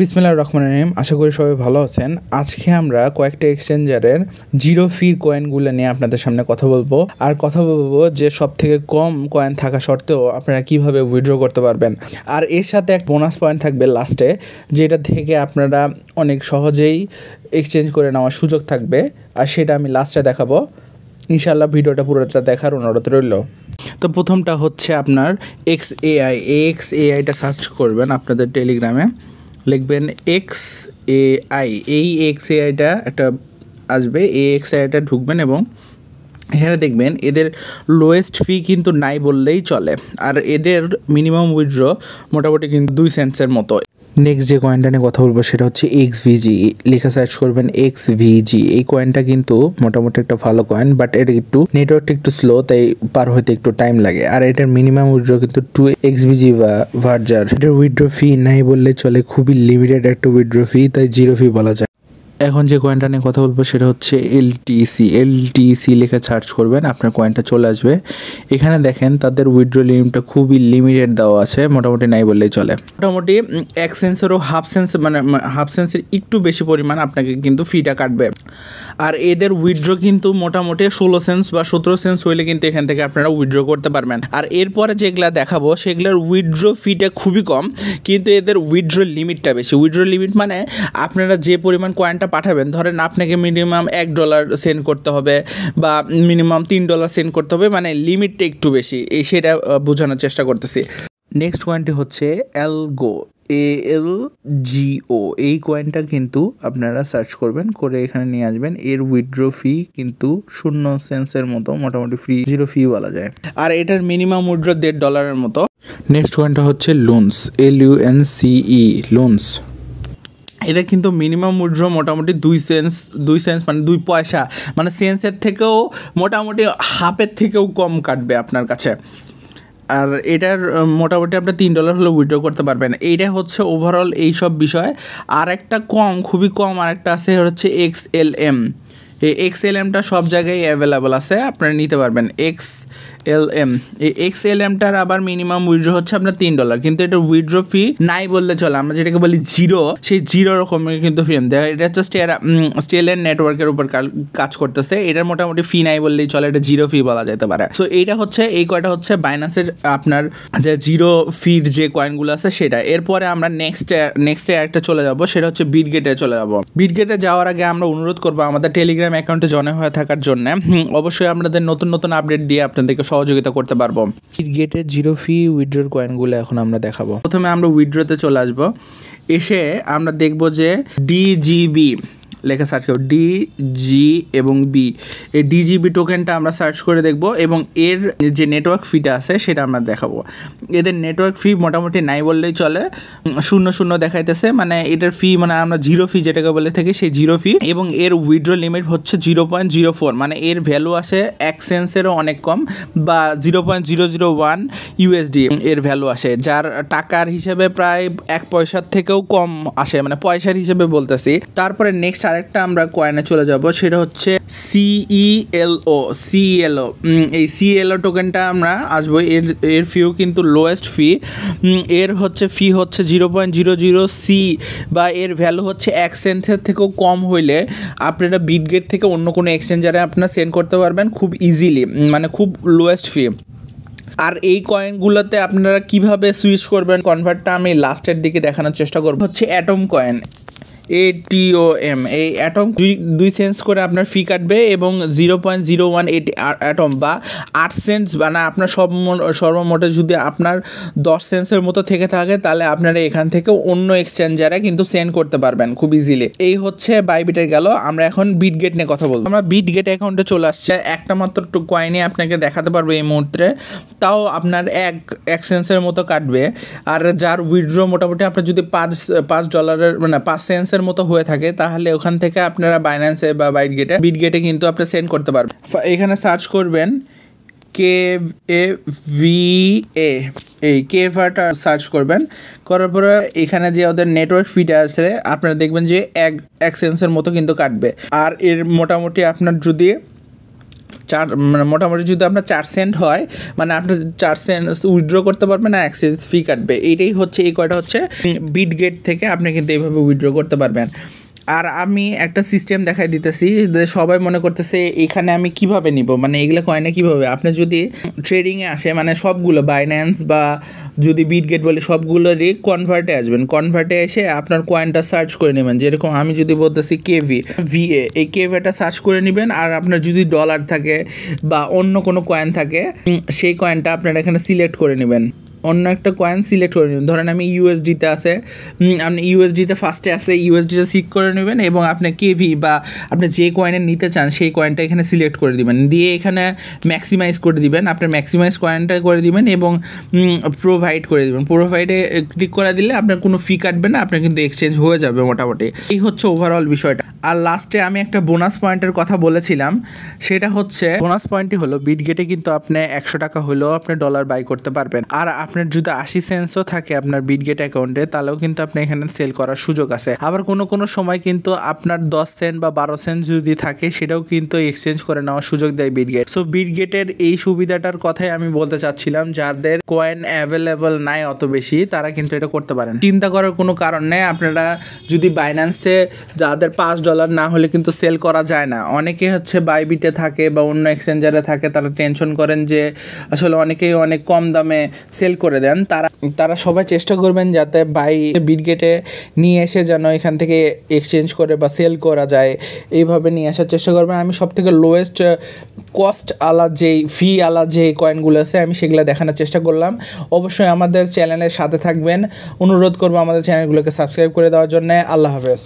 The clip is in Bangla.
বিসমিল্লাহির রহমানির রহিম। আশা করি সবাই ভালো আছেন। আজকে আমরা কয়েকটা এক্সচেঞ্জারের জিরো ফি কয়েনগুলো নিয়ে আপনাদের সামনে কথা বলবো যে সব থেকে কম কয়েন থাকা সত্ত্বেও আপনারা কিভাবে উইথড্র করতে পারবেন। আর এর সাথে এক বোনাস পয়েন্ট থাকবে লাস্টে, যেটা থেকে আপনারা অনেক সহজেই এক্সচেঞ্জ করে নেওয়ার সুযোগ থাকবে, আর সেটা আমি লাস্টে দেখাবো। ইনশাআল্লাহ ভিডিওটা পুরোটা দেখার অনুরোধ রইল। তো প্রথমটা হচ্ছে আপনার XAIটা সার্চ করবেন আপনাদের টেলিগ্রামে, লিখবেন XAI। এই XAIটা একটা আসবে, এই XAIটা ঢুকবেন এবং এখানে দেখবেন এদের লোয়েস্ট ফি কিন্তু নাই বললেই চলে, আর এদের মিনিমাম উইথড্র মোটামুটি কিন্তু 2 সেন্টসের মতো। নেক্সট যে কয়েনটা নিয়ে কথা বলবো সেটা হচ্ছে XVG। লেখা সার্চ করবেন XVG। এই কয়েনটা কিন্তু মোটামুটি একটা ভালো কয়েন, বাট এর একটু নেটওয়ার্কটা একটু স্লো, তাই পার হইতে একটু টাইম লাগে। আর এটার মিনিমাম উইথড্র কিন্তু 2 XVG বা ভার্জার। এটার উইথড্র ফি নাই বললে চলে, খুবই লিমিটেড একটা উইথড্র ফি, তাই জিরো ফি বলা যায়। এখন যে কয়েনটা নিয়ে কথা বলবো সেটা হচ্ছে LTC লেখা সার্চ করবেন, আপনার কয়েনটা চলে আসবে। এখানে দেখেন তাদের উইথড্র লিমিটটা খুবই লিমিটেড দেওয়া আছে, মোটামুটি নাই বললেই চলে। মোটামুটি 1 সেন্সেরও হাফ সেন্সের একটু বেশি পরিমাণ আপনাকে কিন্তু ফিটা কাটবে। আর এদের উইথড্র কিন্তু মোটামুটি 16 সেন্স বা 17 সেন্স হইলে কিন্তু এখান থেকে আপনারা উইথড্র করতে পারবেন। আর এরপরে যেগুলা দেখাবো সেগুলোর উইথড্র ফিটা খুবই কম, কিন্তু এদের উইথড্র লিমিটটা বেশি। উইথড্র লিমিট মানে আপনারা যে পরিমাণ কয়েনটা পাঠাবেন, ধরেন আপনাকে মিনিমাম $1 সেন্ড করতে হবে বা মিনিমাম $3 সেন্ড করতে হবে, মানে লিমিটটা একটু বেশি, সেটা বোঝানোর চেষ্টা করতেছি। নেক্সট কয়েনটি হচ্ছে ALGO। এই কয়েনটা কিন্তু আপনারা সার্চ করবেন, করে এখানে নিয়ে আসবেন। এর উইথড্র ফি কিন্তু 0 সেন্সের মতো, মোটামুটি ফ্রি, জিরো ফি বলা যায়। আর এটার মিনিমাম উইথড্র $1.50 মতো। নেক্সট কয়েনটা হচ্ছে লুন্স, LUNCE, লুন্স। এটা কিন্তু মিনিমাম উইথড্র মোটামুটি 2 সেন্স মানে 2 পয়সা, মানে সেন্সের থেকেও মোটামুটি হাফের থেকেও কম কাটবে আপনার কাছে। আর এটার মোটামুটি আপনার $3 হলে উইথড্র করতে পারবেন। এইটা হচ্ছে ওভারঅল এই সব বিষয়। আর একটা খুবই কম আর একটা আছে হচ্ছে XLM। এই XLMটা সব জায়গায় অ্যাভেলেবল আছে, আপনারা নিতে পারবেন। XLM, এই XLMটার আবার মিনিমাম উইথড্র হচ্ছে আপনার $3, কিন্তু এটার উইথড্র ফি নাই বললে চলে। আমরা যেটাকে বলি জিরো, সেই জিরো রকমের কিন্তু ফি। এটা জাস্ট এরা স্টেলের নেটওয়ার্কের উপর কাজ করতেছে। এটার মোটামুটি ফি নাই বললেই চলে, এটা জিরো ফি বলা যেতে পারে। সো এইটা হচ্ছে, এই কয়টা হচ্ছে বাইন্যান্সের আপনার যে জিরো ফির যে কয়েনগুলো আছে সেটা। এরপরে আমরা নেক্সট একটা চলে যাব, সেটা হচ্ছে বিটগেটে চলে যাব। বিটগেটে যাওয়ার আগে আমরা অনুরোধ করবো আমাদের টেলিগ্রাম অ্যাকাউন্টে জয়েন হয়ে থাকার জন্য। অবশ্যই আপনাদের নতুন আপডেট দিয়ে আপনাদেরকে সহযোগিতা করতে পারবো। বিটগেটের জিরো ফি উইথড্রর কয়েনগুলো এখন আমরা দেখাবো। প্রথমে আমরা উইথড্রতে চলে আসবো, এসে আমরা দেখব যে DGB লেখা সার্চ করব, DG এবং B। এই DGB টোকেনটা আমরা সার্চ করে দেখব এবং এর যে নেটওয়ার্ক ফিটা আছে সেটা আমরা দেখাবো। এদের নেটওয়ার্ক ফি মোটামুটি নাই বললেই চলে, 0 দেখাইতেছে, মানে এটার ফি মানে আমরা জিরো ফি যেটাকে বলে থাকি সেই জিরো ফি। এবং এর উইথড্র লিমিট হচ্ছে 0.04, মানে এর ভ্যালু আসে 1 সেন্সেরও অনেক কম, বা 0.001 USD এর ভ্যালু আসে, যার টাকার হিসেবে প্রায় 1 পয়সার থেকেও কম আসে, মানে পয়সার হিসেবে বলতেছি। তারপরে নেক্সট আরেকটা আমরা কয়েনে চলে যাব, সেটা হচ্ছে CELO। এই CELO টোকেনটা আমরা আসবো। এর ফিও কিন্তু লোয়েস্ট ফি। এর হচ্ছে ফি হচ্ছে 0.00C, বা এর ভ্যালু হচ্ছে 1 সেন্টের থেকেও কম হইলে আপনারা বিটগেট থেকে অন্য কোনো এক্সচেঞ্জারে আপনারা সেন্ড করতে পারবেন খুব ইজিলি, মানে খুব লোয়েস্ট ফি। আর এই কয়েনগুলোতে আপনারা কিভাবে সুইচ করবেন কনভার্টটা আমি লাস্টের দিকে দেখানোর চেষ্টা করব। হচ্ছে অ্যাটম কয়েন, ATOM। এই অ্যাটম 2 সেন্স করে আপনার ফি কাটবে এবং 0.01 অ্যাটম বা 8 সেন্স, মানে আপনার সর্বমোটে যদি আপনার 10 সেন্সের মতো থেকে থাকে, তাহলে আপনারা এখান থেকে অন্য এক্সচেঞ্জারে কিন্তু সেন্ড করতে পারবেন খুব ইজিলি। এই হচ্ছে বাইবিটের গেল। আমরা এখন বিটগেট নিয়ে কথা বলবো। আমরা বিটগেট অ্যাকাউন্টে চলে আসছে। একটা মাত্র কয়েনই আপনাকে দেখাতে পারবো এই মুহূর্তে, তাও আপনার এক সেন্সের মতো কাটবে। আর যার উইথড্র মোটামুটি আপনার যদি $5 মানে 5 সেন্স মতো হয়ে থাকে, তাহলে ওখান থেকে আপনারা বাইন্যান্সে বা বিটগেটে কিন্তু আপনি সেন্ড করতে পারবেন। এখানে সার্চ করবেন KVA, এই কেভাটা সার্চ করবেন, করার পরে এখানে যে ওদের নেটওয়ার্ক ফিটা আছে আপনারা দেখবেন যে এক সেন্সের মতো কিন্তু কাটবে। আর এর মোটামুটি আপনার যদি মানে মোটামুটি যদি আপনার 4 সেন্ট হয় মানে আপনি 4 সেন্ট উইথড্র করতে পারবেন না, এক্সচেঞ্জ ফি কাটবে। এইটাই হচ্ছে, এই কয়টা হচ্ছে বিটগেট থেকে আপনি কিন্তু এইভাবে উইথড্র করতে পারবেন। আর আমি একটা সিস্টেম দেখাই দিতেছি, সবাই মনে করতেছে এখানে আমি কিভাবে নিব, মানে এগুলো কয়েনে কীভাবে। আপনি যদি ট্রেডিংয়ে আসে মানে সবগুলো বাইন্যান্স বা যদি বিটগেট বলি সবগুলোরই কনভার্টে আসবেন। কনভার্টে এসে আপনার কয়েনটা সার্চ করে নেবেন। যেরকম আমি যদি বলতেছি ভিএ, এই কেভিটা সার্চ করে নেবেন। আর আপনার যদি ডলার থাকে বা অন্য কোনো কয়েন থাকে সেই কয়েনটা আপনারা এখানে সিলেক্ট করে নেবেন। অন্য একটা কয়েন সিলেক্ট করে নেবেন। ধরেন আমি ইউএসডিতে আছে, আপনি ইউএসডিতে ফার্স্টে আছে, ইউএসডিতে সিলেক্ট করে নেবেন এবং আপনি কেভি বা আপনি যে কয়েনের নিতে চান সেই কয়েনটা এখানে সিলেক্ট করে দিবেন, দিয়ে এখানে ম্যাক্সিমাইজ করে দিবেন। আপনার ম্যাক্সিমাইজ কয়েনটা করে দিবেন এবং প্রোভাইড করে দিবেন। প্রোভাইডে ক্লিক করে দিলে আপনার কোনো ফি কাটবে না, আপনার কিন্তু এক্সচেঞ্জ হয়ে যাবে মোটামুটি। এই হচ্ছে ওভারঅল বিষয়টা। আর লাস্টে আমি একটা বোনাস পয়েন্টের কথা বলেছিলাম, সেটা হচ্ছে বোনাস পয়েন্টই হলো বিটগেটে কিন্তু আপনি 100 টাকা হলেও আপনি ডলার বাই করতে পারবেন। আর আপনার যদি 80 সেন্টসও থাকে আপনার বিটগেট অ্যাকাউন্টে, তাহলেও কিন্তু আপনি এখানে সেল করার সুযোগ আছে। আবার কোনো সময় কিন্তু আপনার 10 সেন্ট বা 12 সেন্ট যদি থাকে সেটাও কিন্তু এক্সচেঞ্জ করে নেওয়ার সুযোগ দেয় বিটগেট। সো বিটগেটের এই সুবিধাটার কথাই আমি বলতে চাচ্ছিলাম, যাদের কয়েন অ্যাভেলেবল নাই অত বেশি তারা কিন্তু এটা করতে পারেন। চিন্তা করার কোনো কারণ নেই। আপনারা যদি বাইন্যান্সে যাদের $5 না হলে কিন্তু সেল করা যায় না, অনেকে হচ্ছে বাইবিটে থাকে বা অন্য এক্সচেঞ্জারে থাকে, তারা টেনশন করেন যে আসলে অনেকেই অনেক কম দামে সেল করে দেন। তারা সবাই চেষ্টা করবেন যাতে বিটগেটে নিয়ে এসে যেন এখান থেকে এক্সচেঞ্জ করে বা সেল করা যায়, এইভাবে নিয়ে আসার চেষ্টা করবেন। আমি সব থেকে লোয়েস্ট কস্ট আলা যেই ফি আলা যে কয়েনগুলো আছে আমি সেগুলো দেখানোর চেষ্টা করলাম। অবশ্যই আমাদের চ্যানেলের সাথে থাকবেন, অনুরোধ করবো আমাদের চ্যানেলগুলোকে সাবস্ক্রাইব করে দেওয়ার জন্য। আল্লাহ হাফেজ।